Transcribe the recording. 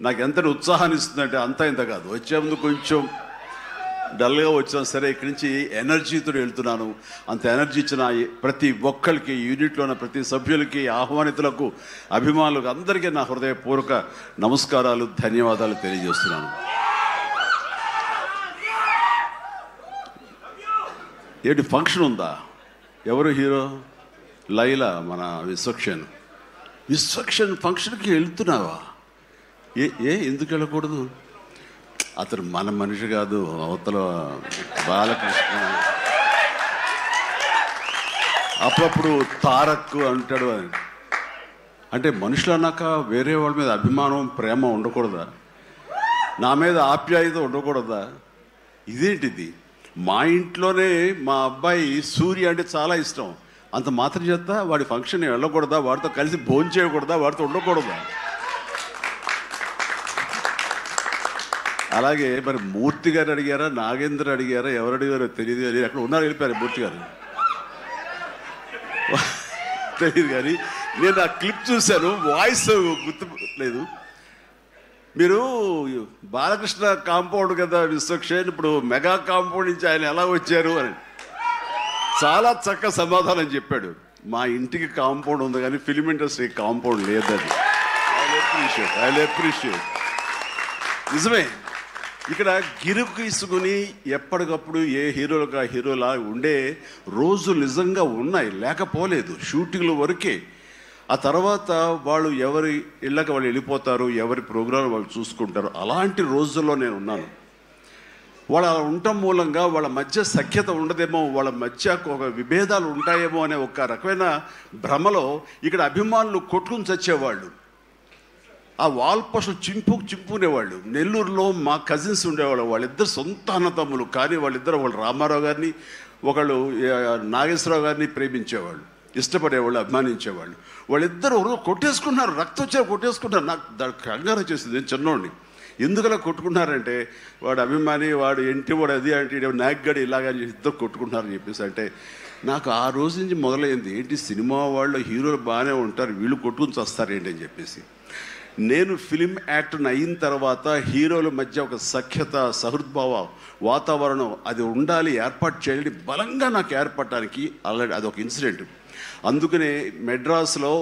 నాకు ఎంత ఉత్సాహాన్ని ఇస్తుందంటే అంత ఇంత కాదు. వచ్చే ముందు కొంచెం డల్గా వచ్చినా సరే ఇక్కడి నుంచి ఎనర్జీతో వెళ్తున్నాను. అంత ఎనర్జీ ఇచ్చిన ప్రతి ఒక్కరికి, యూనిట్లో ఉన్న ప్రతి సభ్యులకి, ఆహ్వానితులకు, అభిమానులకు అందరికీ నా హృదయపూర్వక నమస్కారాలు, ధన్యవాదాలు తెలియజేస్తున్నాను. ఏంటి ఫంక్షన్ ఉందా? ఎవరు హీరో? లైలా, మన విశ్వక్షన్ ఫంక్షన్కి వెళ్తున్నావా? ఎందుకు వెళ్ళకూడదు? అతను మన మనిషి కాదు, అవతల బాలకృష్ణ. అప్పుడప్పుడు తారక్ అంటాడు. అంటే మనుషులు అన్నాక వేరే వాళ్ళ మీద అభిమానం, ప్రేమ ఉండకూడదా? నా మీద ఆప్యాయత ఉండకూడదా? ఇదేంటిది? మా ఇంట్లోనే మా అబ్బాయి సూర్య అంటే చాలా ఇష్టం. అంత మాత్రం చేత వాడి ఫంక్షన్ వెళ్ళకూడదా? వాడితో కలిసి భోజనం చేయకూడదా? వాడితో ఉండకూడదా? అలాగే మరి మూర్తి గారు అడిగారా, నాగేంద్ర అడిగారా, ఎవరు అడిగారో తెలియదు కానీ అక్కడ ఉన్నారు, వెళ్ళిపోయారు మూర్తి గారు తెలియదు. కానీ నేను ఆ క్లిప్ చూశాను, వాయిస్ గుర్తు లేదు. మీరు బాలకృష్ణ కాంపౌండ్ కదా విశ్వక్సేన్, ఇప్పుడు మెగా కాంపౌండ్ నుంచి ఆయన ఎలా వచ్చారు అని చాలా చక్కగా సమాధానం చెప్పాడు. మా ఇంటికి కాంపౌండ్ ఉంది కానీ ఫిలిం ఇండస్ట్రీ కాంపౌండ్ లేదని. I appreciate. నిజమే, ఇక్కడ గిరుకు తీసుకుని ఎప్పటికప్పుడు ఏ హీరోలుగా హీరోలా ఉండే రోజులు నిజంగా ఉన్నాయి, లేకపోలేదు. షూటింగ్ల వరకే. ఆ తర్వాత వాళ్ళు ఎవరి ఇళ్ళకి వాళ్ళు వెళ్ళిపోతారు, ఎవరి ప్రోగ్రాం వాళ్ళు చూసుకుంటారు. అలాంటి రోజుల్లో నేను ఉన్నాను. వాళ్ళ ఉండటం మూలంగా వాళ్ళ మధ్య సఖ్యత ఉండదేమో, వాళ్ళ మధ్య ఒక విభేదాలు ఉంటాయేమో అనే ఒక రకమైన భ్రమలో ఇక్కడ అభిమానులు కొట్టుకుని చచ్చేవాళ్ళు. ఆ వాల్ పోస్టులు చింపుకునేవాళ్ళు. నెల్లూరులో మా కజిన్స్ ఉండేవాళ్ళు, వాళ్ళిద్దరు సొంత అన్నతమ్ములు. కానీ వాళ్ళిద్దరు, వాళ్ళు రామారావు గారిని, ఒకళ్ళు నాగేశ్వరరావు గారిని ప్రేమించేవాళ్ళు, ఇష్టపడేవాళ్ళు, అభిమానించేవాళ్ళు. వాళ్ళిద్దరు కొట్టేసుకున్నారు, రక్తం వచ్చే కొట్టేసుకున్నారు. నాకు దానికి కంగారు వచ్చేసింది. నేను చిన్నోడిని. ఎందుకలా కొట్టుకున్నారంటే వాడు అభిమాని, వాడు ఎంటి, వాడు అది అంటే నాగ్గడి ఇలాగని ఇద్దరు కొట్టుకుంటున్నారని చెప్పేసి. అంటే నాకు ఆ రోజు నుంచి మొదలైంది, ఏంటి సినిమా వాళ్ళు హీరోలు బాగానే ఉంటారు, వీళ్ళు కొట్టుకుని చస్తారేంటి అని చెప్పేసి. నేను ఫిలిం యాక్టర్ని అయిన తర్వాత హీరోల మధ్య ఒక సఖ్యత, సహృద్భావ వాతావరణం అది ఉండాలి, ఏర్పాటు చేయాలని బలంగా నాకు ఏర్పడటానికి ఆల్రెడీ అదొక ఇన్సిడెంట్. అందుకనే మెడ్రాస్లో